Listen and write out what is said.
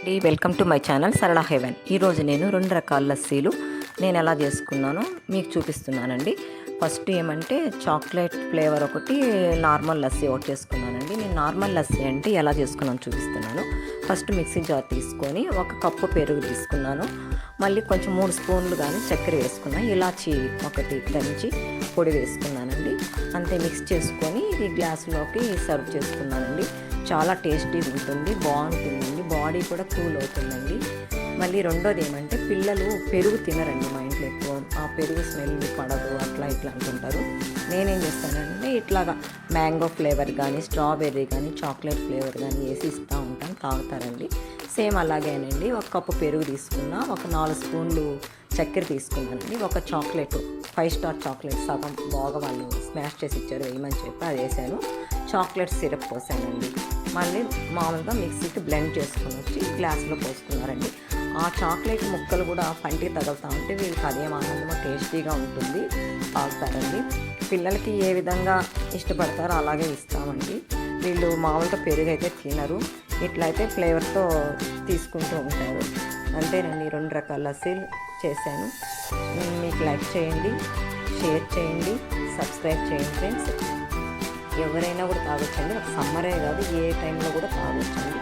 Welcome to my channel సరళ haven. ఈరోజు నేను 2 రకాల లస్సీలు నేను ఎలా చేసుకున్నానో మీకు చూపిస్తున్నానండి. ఫస్ట్ ఏమంటే చాక్లెట్ ఫ్లేవర్ ఒకటి, నార్మల్ లస్సీ ఒకటి చేసుకున్నానండి. నేను నార్మల్ లస్సీ అంటే ఎలా చేసుకున్నాను చూపిస్తున్నాను. ఫస్ట్ మిక్సీ జార్ తీసుకొని 1 కప్పు పెరుగు తీసుకున్నాను. మళ్ళీ కొంచెం 3 స్పూన్లు కానీ చక్కెర వేసుకున్నాను. ఇలాచి ఒకటి దంచి పొడి వేసుకున్నానండి. అంతే మిక్స్ చేసుకొని ఈ గ్లాసులోకి సర్వ్ చేసుకున్నానండి. చాలా టేస్టీగా ఉంటుంది, బాగుంటుందండి, బాడీ కూడా కూల్ అవుతుందండి. మళ్ళీ రెండోది ఏమంటే పిల్లలు పెరుగు తినరండి మా ఇంట్లో ఎక్కువ. ఆ పెరుగు స్మెల్ పడదు అట్లా ఇట్లా అంటుంటారు. నేనేం చేస్తానంటే ఇట్లాగా మ్యాంగో ఫ్లేవర్ కానీ, స్ట్రాబెర్రీ కానీ, చాక్లెట్ ఫ్లేవర్ కానీ వేసి ఇస్తూ ఉంటాను, తాగుతారండి. సేమ్ అలాగేనండి. 1 కప్పు పెరుగు తీసుకున్నా, 4 స్పూన్లు చక్కెర తీసుకున్నానండి. 1 చాక్లెట్ 5 స్టార్ చాక్లెట్ సగం బాగా వాళ్ళు స్మాష్ చేసి ఇచ్చారు, వేయమని చెప్పి అది వేసాను. చాక్లెట్ సిరప్ పోసానండి. మళ్ళీ మామూలుగా మిక్సీకి బ్లెండ్ చేసుకొని వచ్చి గ్లాసులో పోసుకున్నారండి. ఆ చాక్లెట్ ముక్కలు కూడా పంటికి తగులుతూ ఉంటే వీళ్ళకి అదేం ఆనందమో, టేస్టీగా ఉంటుంది, తాగుతారండి. పిల్లలకి ఏ విధంగా ఇష్టపడతారో అలాగే ఇస్తామండి. వీళ్ళు మామూలుగా పెరుగు అయితే తినరు, ఇట్లయితే ఫ్లేవర్తో తీసుకుంటూ ఉంటారు. అంతేనండి, 2 రకాల లస్సీలు చేశాను. మీకు లైక్ చేయండి, షేర్ చేయండి, సబ్స్క్రైబ్ చేయండి ఫ్రెండ్స్. ఎవరైనా కూడా తాగొచ్చండి. ఒక సమ్మరే కాదు, ఏ టైంలో కూడా తాగొచ్చండి.